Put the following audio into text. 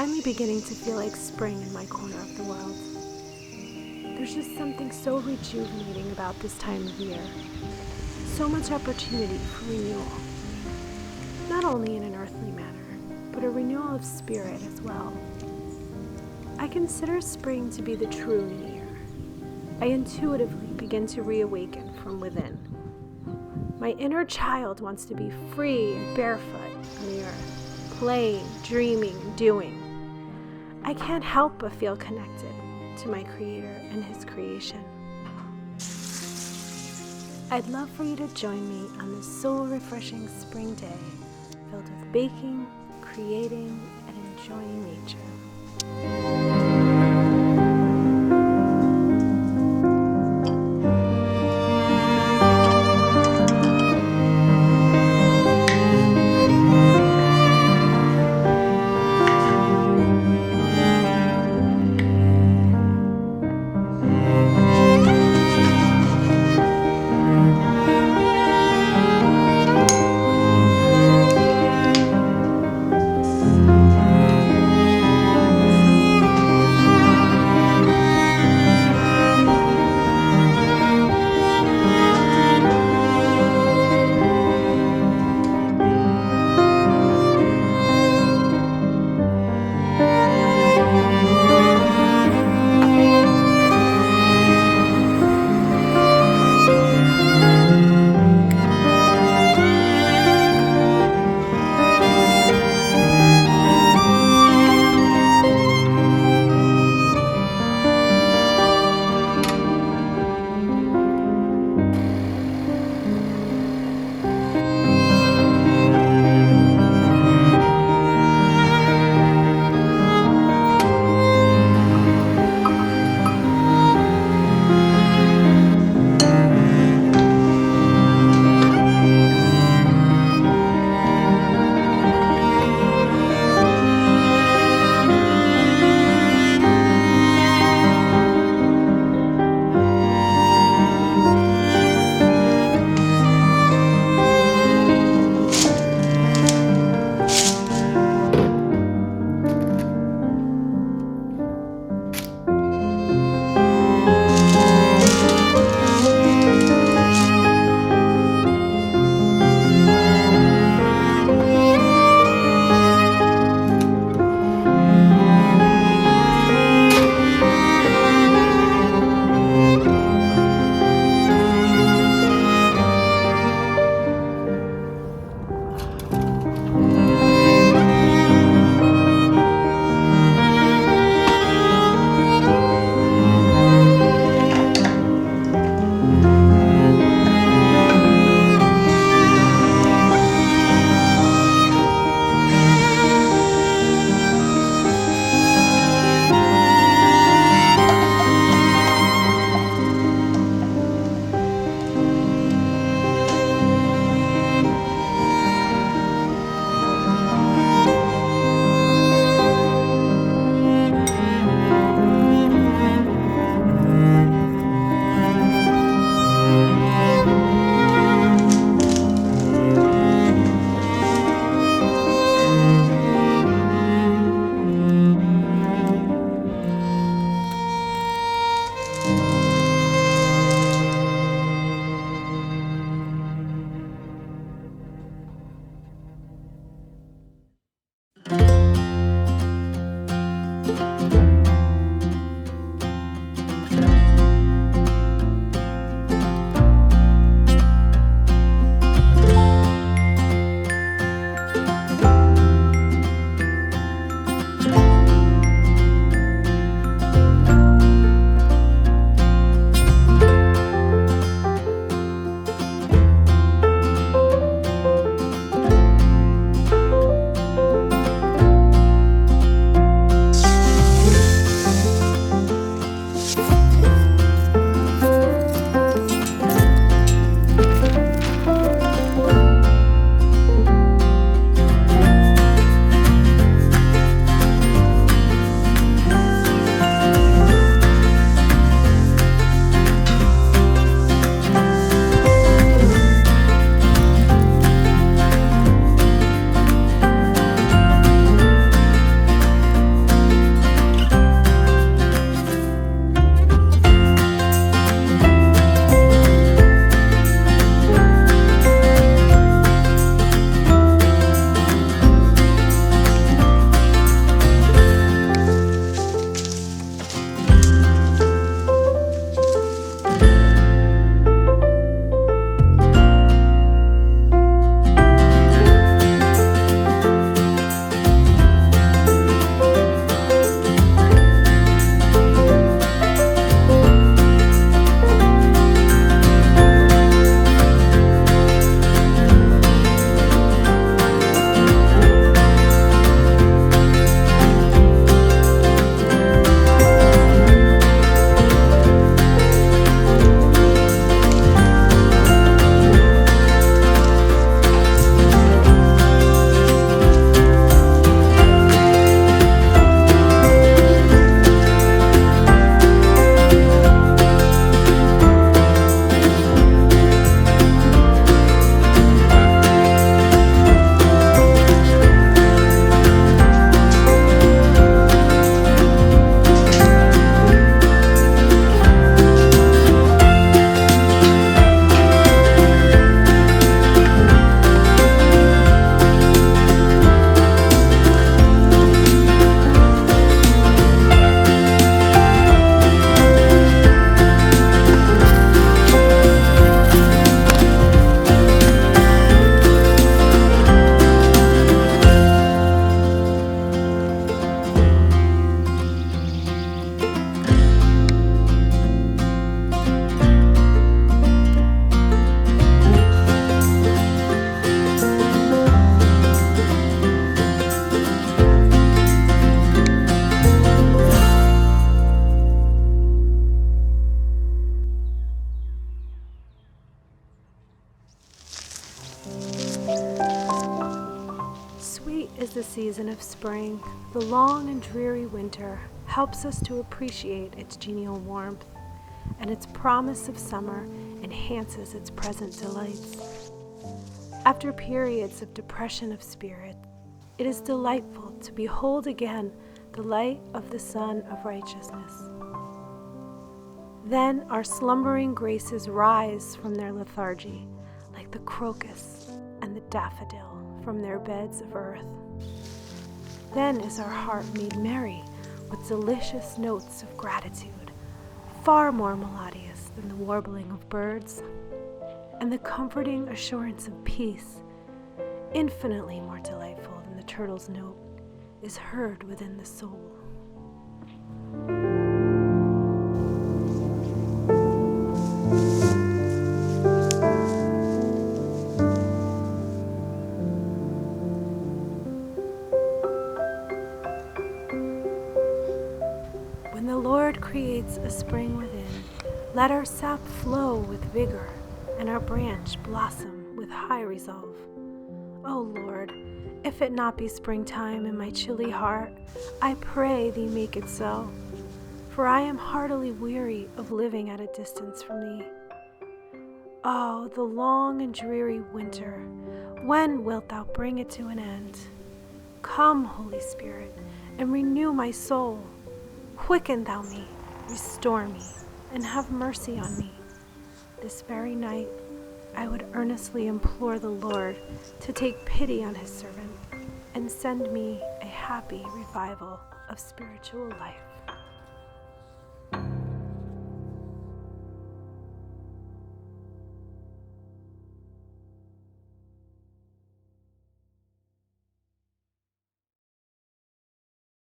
finally beginning to feel like spring in my corner of the world. There's just something so rejuvenating about this time of year. So much opportunity for renewal. Not only in an earthly manner, but a renewal of spirit as well. I consider spring to be the true new year. I intuitively begin to reawaken from within. My inner child wants to be free and barefoot on the earth, playing, dreaming, and doing. I can't help but feel connected to my Creator and His creation. I'd love for you to join me on this soul-refreshing spring day filled with baking, creating, and enjoying nature. is the season of spring, the long and dreary winter helps us to appreciate its genial warmth, and its promise of summer enhances its present delights. After periods of depression of spirit, it is delightful to behold again the light of the sun of righteousness. Then our slumbering graces rise from their lethargy, like the crocus and the daffodil from their beds of earth. Then is our heart made merry with delicious notes of gratitude, far more melodious than the warbling of birds, and the comforting assurance of peace, infinitely more delightful than the turtle's note, is heard within the soul. When the Lord creates a spring within, let our sap flow with vigor, and our branch blossom with high resolve. O Lord, if it not be springtime in my chilly heart, I pray thee make it so, for I am heartily weary of living at a distance from thee. Oh, the long and dreary winter, when wilt thou bring it to an end? Come, Holy Spirit, and renew my soul. Quicken thou me, restore me, and have mercy on me. This very night I would earnestly implore the Lord to take pity on his servant and send me a happy revival of spiritual life.